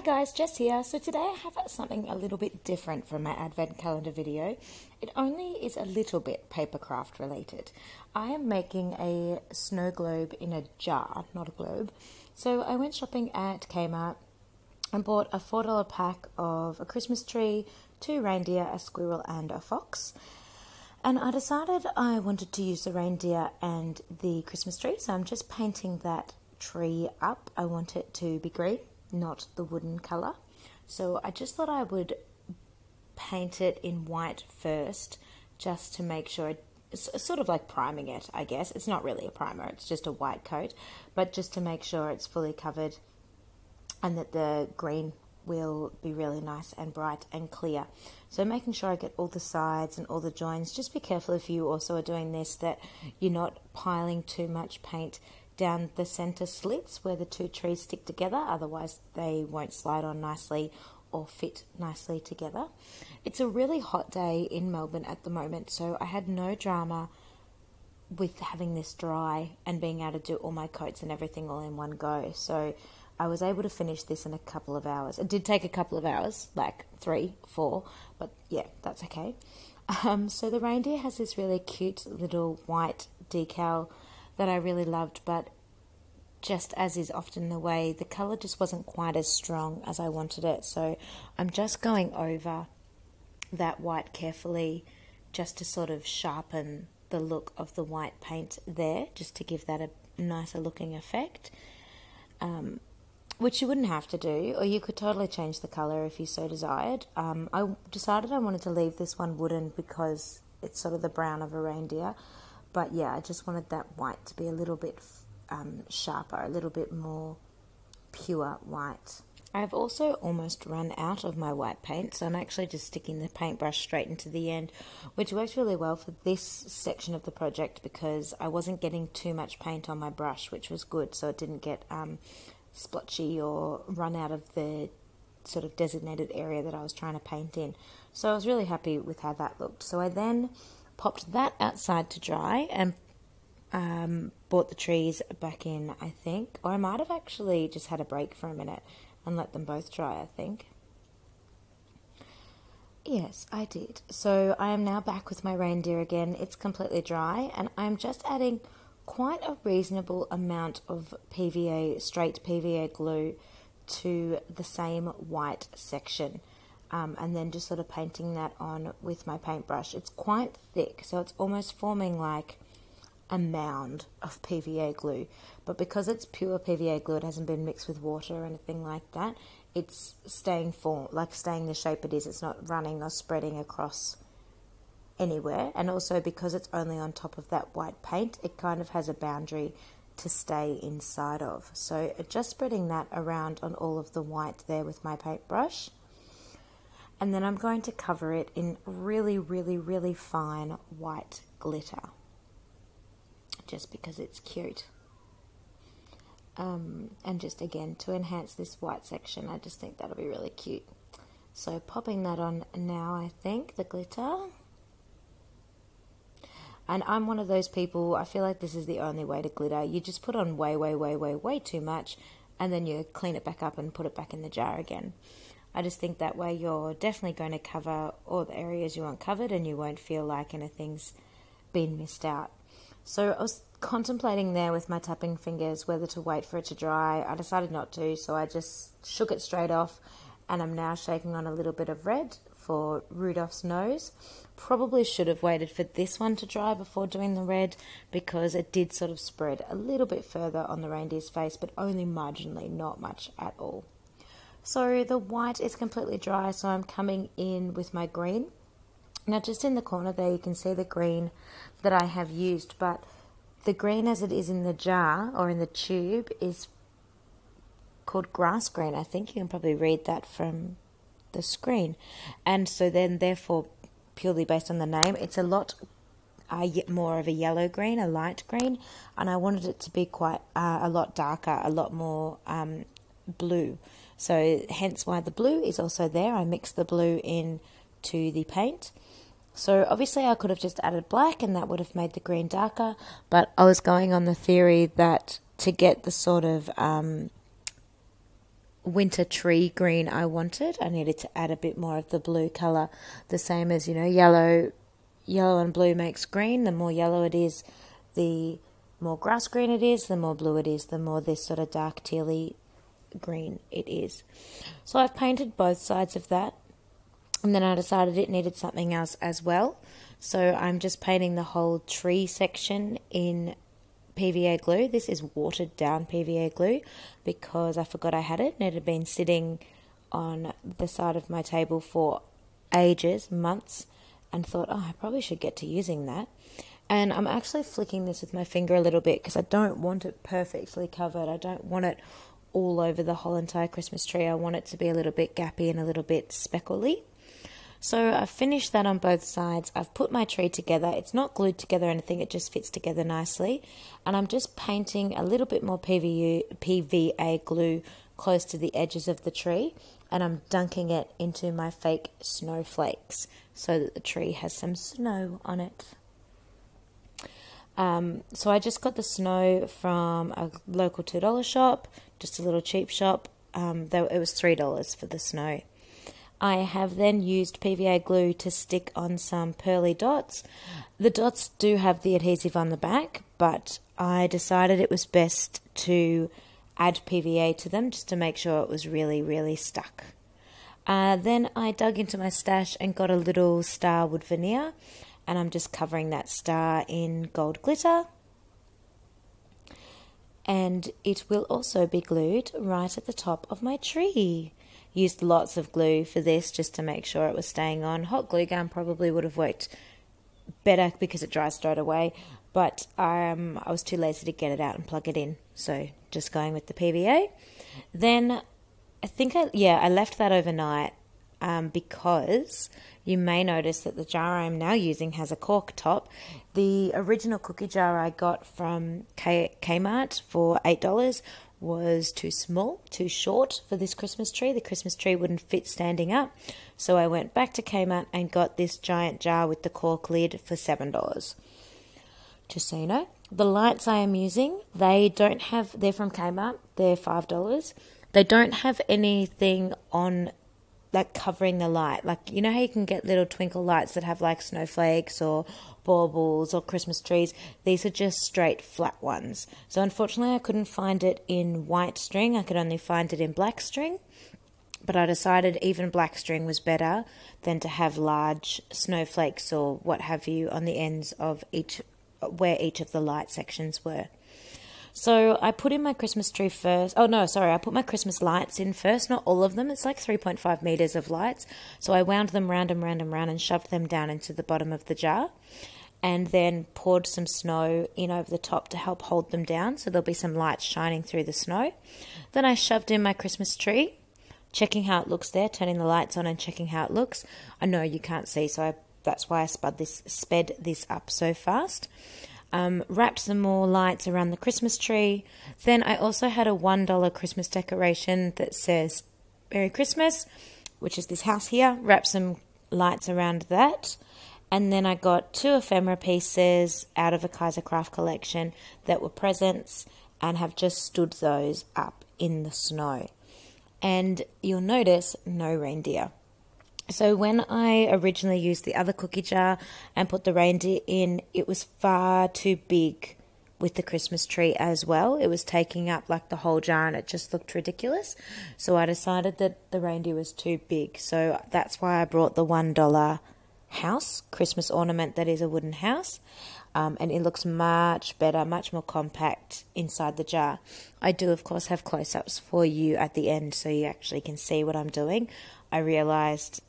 guys, Jess here. So today I have something a little bit different from my advent calendar video. It only is a little bit papercraft related. I am making a snow globe in a jar, not a globe. So I went shopping at Kmart and bought a $4 pack of a Christmas tree, 2 reindeer, a squirrel and a fox. And I decided I wanted to use the reindeer and the Christmas tree, so I'm just painting that tree up. I want it to be green, not the wooden colour. So I just thought I would paint it in white first, just to make sure it's sort of like priming it, I guess. It's not really a primer, it's just a white coat, but just to make sure it's fully covered and that the green will be really nice and bright and clear. So making sure I get all the sides and all the joins. Just be careful if you also are doing this that you're not piling too much paint down the center slits where the 2 trees stick together, otherwise they won't slide on nicely or fit nicely together. It's a really hot day in Melbourne at the moment, so I had no drama with having this dry and being able to do all my coats and everything all in one go. So I was able to finish this in a couple of hours. It did take a couple of hours, like 3, 4, but yeah, that's okay. So the reindeer has this really cute little white decal that I really loved, but just as is often the way, the colour just wasn't quite as strong as I wanted it. So I'm just going over that white carefully just to sort of sharpen the look of the white paint there, just to give that a nicer looking effect. Which you wouldn't have to do, or you could totally change the colour if you so desired. I decided I wanted to leave this one wooden because it's sort of the brown of a reindeer. But yeah, I just wanted that white to be a little bit sharper, a little bit more pure white. I've also almost run out of my white paint, so I'm actually just sticking the paintbrush straight into the end, which works really well for this section of the project because I wasn't getting too much paint on my brush, which was good, so it didn't get splotchy or run out of the sort of designated area that I was trying to paint in. So I was really happy with how that looked. So I then popped that outside to dry and brought the trees back in, I think. Or I might have actually just had a break for a minute and let them both dry, I think. Yes, I did. So I am now back with my reindeer again. It's completely dry and I'm just adding quite a reasonable amount of PVA, straight PVA glue to the same white section, and then just sort of painting that on with my paintbrush. It's quite thick, so it's almost forming like a mound of PVA glue, but because it's pure PVA glue, it hasn't been mixed with water or anything like that, it's staying the shape it is. It's not running or spreading across anywhere, and also because it's only on top of that white paint, it kind of has a boundary to stay inside of. So just spreading that around on all of the white there with my paintbrush, and then I'm going to cover it in really, really, really fine white glitter, just because it's cute. And just again, to enhance this white section, I just think that'll be really cute. So popping that on now, I think, the glitter. And I'm one of those people, I feel like this is the only way to glitter. You just put on way, way, way, way, way too much, and then you clean it back up and put it back in the jar again. I just think that way you're definitely going to cover all the areas you want covered and you won't feel like anything's been missed out. So I was contemplating there with my tapping fingers whether to wait for it to dry. I decided not to, so I just shook it straight off, and I'm now shaking on a little bit of red for Rudolph's nose. Probably should have waited for this one to dry before doing the red, because it did sort of spread a little bit further on the reindeer's face, but only marginally, not much at all. So the white is completely dry, so I'm coming in with my green. Now just in the corner there you can see the green that I have used, but the green as it is in the jar or in the tube is called grass green. I think you can probably read that from the screen. And so then therefore, purely based on the name, it's a lot more of a yellow green, a light green, and I wanted it to be quite a lot darker, a lot more blue. So hence why the blue is also there. I mixed the blue in to the paint. So obviously I could have just added black and that would have made the green darker, but I was going on the theory that to get the sort of winter tree green I wanted. I needed to add a bit more of the blue colour, the same as, you know, yellow and blue makes green. The more yellow it is, the more grass green it is, the more blue it is, the more this sort of dark tealy green it is. So I've painted both sides of that, and then I decided it needed something else as well. So I'm just painting the whole tree section in PVA glue. This is watered down PVA glue because I forgot I had it, and it had been sitting on the side of my table for ages, months, and thought, oh, I probably should get to using that. And I'm actually flicking this with my finger a little bit because I don't want it perfectly covered. I don't want it all over the whole entire Christmas tree. I want it to be a little bit gappy and a little bit speckly. So I've finished that on both sides. I've put my tree together. It's not glued together or anything. It just fits together nicely. And I'm just painting a little bit more PVA glue close to the edges of the tree. And I'm dunking it into my fake snowflakes so that the tree has some snow on it. So I just got the snow from a local $2 shop, just a little cheap shop. Though it was $3 for the snow. I have then used PVA glue to stick on some pearly dots. The dots do have the adhesive on the back, but I decided it was best to add PVA to them just to make sure it was really, really stuck. Then I dug into my stash and got a little star wood veneer, and I'm just covering that star in gold glitter. And it will also be glued right at the top of my tree. Used lots of glue for this just to make sure it was staying on. Hot glue gun probably would have worked better because it dries straight away, but I was too lazy to get it out and plug it in, so just going with the PVA. Then I think I left that overnight because you may notice that the jar I'm now using has a cork top. The original cookie jar I got from Kmart for $8 was too small, too short for this Christmas tree. The Christmas tree wouldn't fit standing up. So I went back to Kmart and got this giant jar with the cork lid for $7. Just so you know, the lights I am using, they're from Kmart, they're $5. They don't have anything on like covering the light. Like, you know how you can get little twinkle lights that have like snowflakes or baubles or Christmas trees? These are just straight flat ones. So unfortunately I couldn't find it in white string. I could only find it in black string. But I decided even black string was better than to have large snowflakes or what have you on the ends of where each of the light sections were. So I put in my Christmas tree first. I put my Christmas lights in first, not all of them. It's like 3.5 meters of lights. So I wound them round and round and round and shoved them down into the bottom of the jar, and then poured some snow in over the top to help hold them down so there'll be some light shining through the snow. Then I shoved in my Christmas tree, checking how it looks there, turning the lights on and checking how it looks. I know you can't see, so that's why I sped this up so fast. Wrapped some more lights around the Christmas tree. Then I also had a $1 Christmas decoration that says Merry Christmas, which is this house here. Wrapped some lights around that. And then I got 2 ephemera pieces out of a Kaiser Craft collection that were presents, and have just stood those up in the snow. And you'll notice no reindeer. So when I originally used the other cookie jar and put the reindeer in, it was far too big with the Christmas tree as well. It was taking up like the whole jar and it just looked ridiculous. So I decided that the reindeer was too big. So that's why I brought the $1 house, Christmas ornament that is a wooden house. And it looks much better, much more compact inside the jar. I do, of course, have close-ups for you at the end so you actually can see what I'm doing. I realised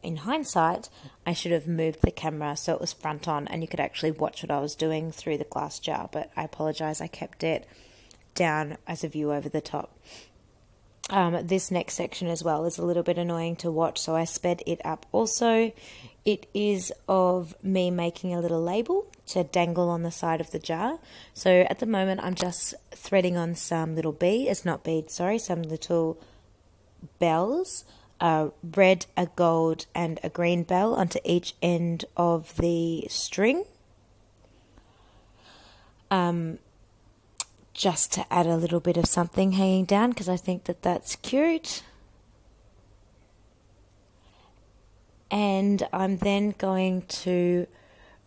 in hindsight, I should have moved the camera so it was front on and you could actually watch what I was doing through the glass jar, but I apologise, I kept it down as a view over the top. This next section as well is a little bit annoying to watch, so I sped it up also. It is of me making a little label to dangle on the side of the jar. So at the moment I'm just threading on some little some little bells. A red, a gold and a green bell onto each end of the string. just to add a little bit of something hanging down because I think that that's cute. And I'm then going to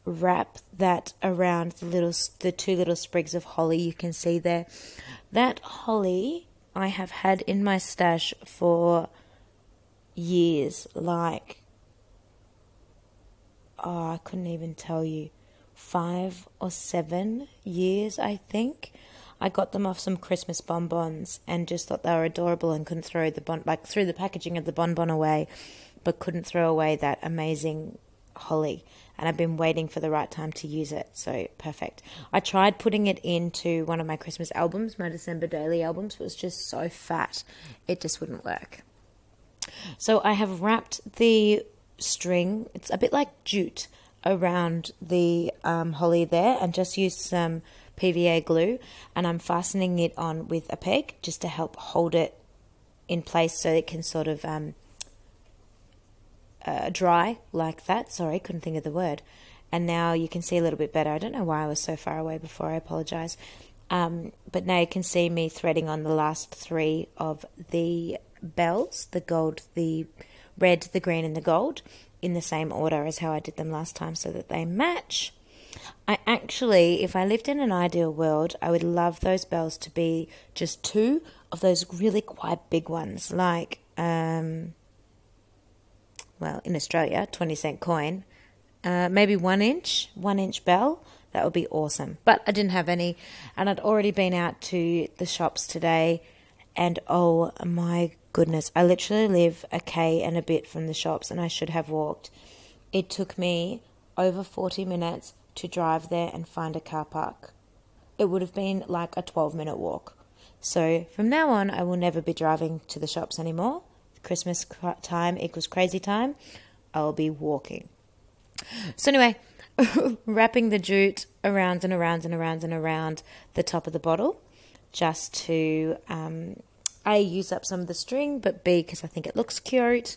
wrap that around the two little sprigs of holly you can see there. That holly I have had in my stash for years, like, I couldn't even tell you, 5 or 7 years, I think. I got them off some Christmas bonbons and just thought they were adorable and couldn't throw threw the packaging of the bonbon away, but couldn't throw away that amazing holly. And I've been waiting for the right time to use it, so perfect. I tried putting it into one of my Christmas albums, my December daily albums, but it was just so fat, it just wouldn't work. So I have wrapped the string, it's a bit like jute, around the holly there, and just used some PVA glue, and I'm fastening it on with a peg just to help hold it in place so it can sort of dry like that. Sorry, couldn't think of the word. And now you can see a little bit better. I don't know why I was so far away before, I apologize. But now you can see me threading on the last 3 of the bells, the gold, the red, the green and the gold, in the same order as how I did them last time so that they match. I actually, if I lived in an ideal world, I would love those bells to be just 2 of those really quite big ones, like, well, in Australia, 20-cent coin, maybe 1 inch bell. That would be awesome. But I didn't have any, and I'd already been out to the shops today, and oh my goodness, I literally live a K and a bit from the shops, and I should have walked. It took me over 40 minutes to drive there and find a car park. It would have been like a 12-minute walk. So from now on, I will never be driving to the shops anymore. Christmas time equals crazy time. I'll be walking. So anyway, wrapping the jute around and around and around and around the top of the bottle, just to A, use up some of the string, but B, because I think it looks cute.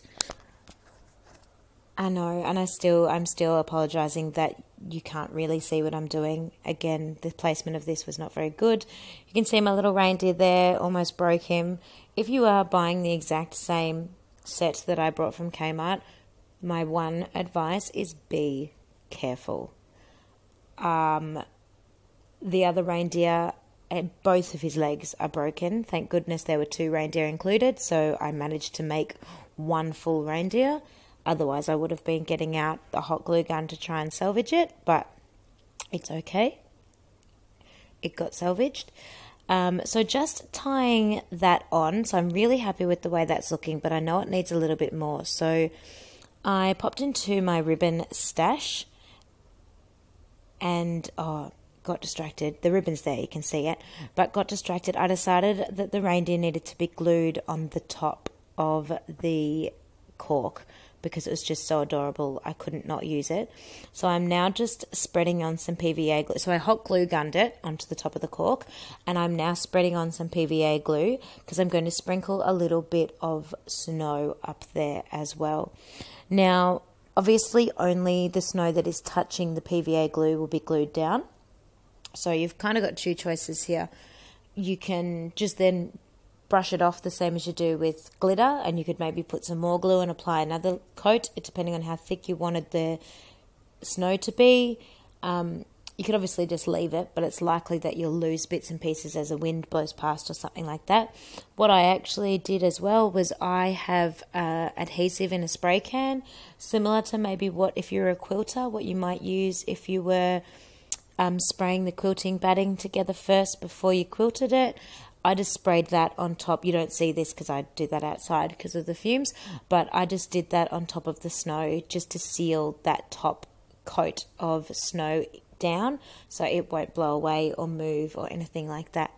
I know, and I'm still apologising that you can't really see what I'm doing. Again, the placement of this was not very good. You can see my little reindeer there, almost broke him. If you are buying the exact same set that I brought from Kmart, my one advice is be careful. The other reindeer, both of his legs are broken. Thank goodness there were 2 reindeer included, so I managed to make 1 full reindeer. Otherwise, I would have been getting out the hot glue gun to try and salvage it, but it's okay. It got salvaged. So just tying that on. So I'm really happy with the way that's looking, but I know it needs a little bit more. So I popped into my ribbon stash and, got distracted. The ribbon's there, you can see it, but got distracted. I decided that the reindeer needed to be glued on the top of the cork, because it was just so adorable, I couldn't not use it. So I'm now just spreading on some PVA glue. So I hot glue gunned it onto the top of the cork, and I'm now spreading on some PVA glue because I'm going to sprinkle a little bit of snow up there as well. Now, obviously only the snow that is touching the PVA glue will be glued down. So you've kind of got 2 choices here. You can just then brush it off the same as you do with glitter, and you could maybe put some more glue and apply another coat, depending on how thick you wanted the snow to be. You could obviously just leave it, but it's likely that you'll lose bits and pieces as the wind blows past or something like that. What I actually did as well was I have adhesive in a spray can, similar to maybe what, if you're a quilter, what you might use if you were spraying the quilting batting together first before you quilted it. I just sprayed that on top. You don't see this because I do that outside because of the fumes, but I just did that on top of the snow just to seal that top coat of snow down so it won't blow away or move or anything like that.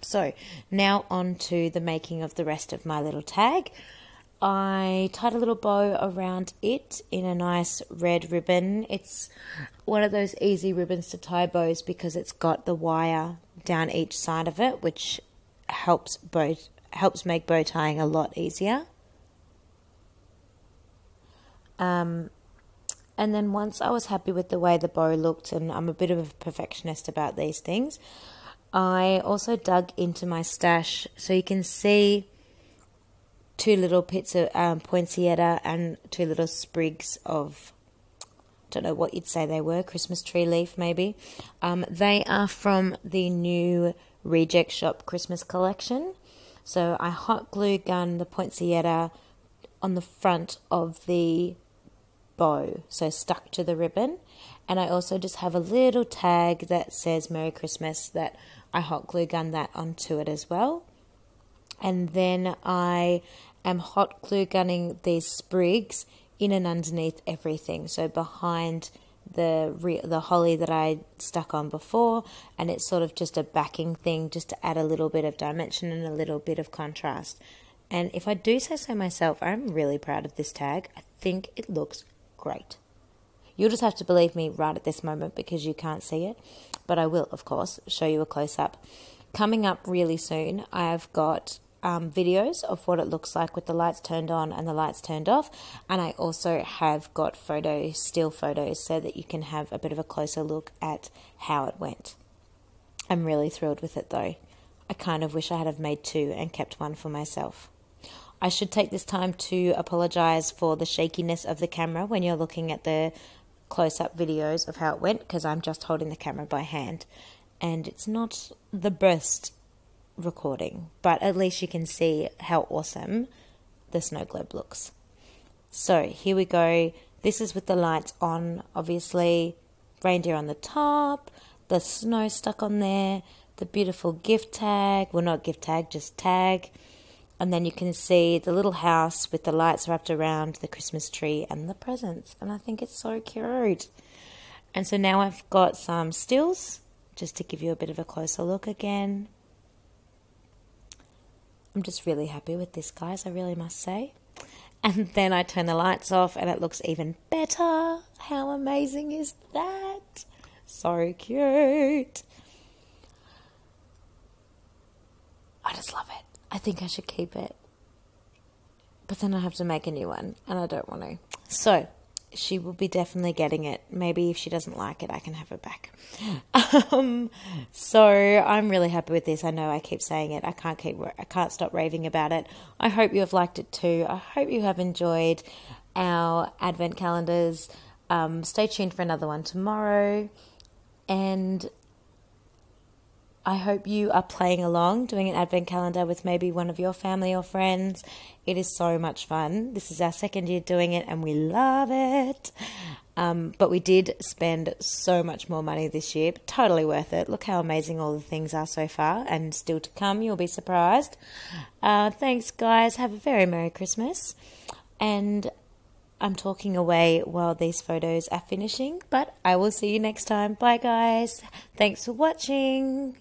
So now on to the making of the rest of my little tag. I tied a little bow around it in a nice red ribbon. It's one of those easy ribbons to tie bows because it's got the wire down each side of it, which helps make bow tying a lot easier. And then once I was happy with the way the bow looked, and I'm a bit of a perfectionist about these things, I also dug into my stash so you can see 2 little bits of poinsettia and 2 little sprigs of, don't know what you'd say they were, Christmas tree leaf maybe. They are from the new Reject Shop Christmas collection. So I hot glue gun the poinsettia on the front of the bow, so stuck to the ribbon. And I also just have a little tag that says Merry Christmas that I hot glue gun that onto it as well. And then I am hot glue gunning these sprigs in and underneath everything. So behind the holly that I stuck on before, and it's sort of just a backing thing just to add a little bit of dimension and a little bit of contrast. And if I do say so myself, I'm really proud of this tag. I think it looks great. You'll just have to believe me right at this moment because you can't see it, but I will, of course, show you a close-up. Coming up really soon, I've got videos of what it looks like with the lights turned on and the lights turned off, and I also have got still photos so that you can have a bit of a closer look at how it went. I'm really thrilled with it though. I kind of wish I had have made 2 and kept 1 for myself. I should take this time to apologise for the shakiness of the camera when you're looking at the close-up videos of how it went, because I'm just holding the camera by hand and it's not the best recording, but at least you can see how awesome the snow globe looks. So here we go. This is with the lights on, obviously, reindeer on the top, the snow stuck on there, the beautiful gift tag, well not gift tag, just tag, and then you can see the little house with the lights wrapped around the Christmas tree and the presents, and I think it's so cute. And so now I've got some stills just to give you a bit of a closer look again. I'm just really happy with this, guys, I really must say. And then I turn the lights off and it looks even better. How amazing is that? So cute. I just love it. I think I should keep it. But then I have to make a new one and I don't want to. So she will be definitely getting it. Maybe if she doesn't like it, I can have it back. So I'm really happy with this. I know I keep saying it. I can't stop raving about it. I hope you have liked it too. I hope you have enjoyed our advent calendars. Stay tuned for another one tomorrow. And I hope you are playing along, doing an advent calendar with maybe one of your family or friends. It is so much fun. This is our 2nd year doing it and we love it. But we did spend so much more money this year. Totally worth it. Look how amazing all the things are so far and still to come. You'll be surprised. Thanks, guys. Have a very Merry Christmas. And I'm talking away while these photos are finishing, but I will see you next time. Bye, guys. Thanks for watching.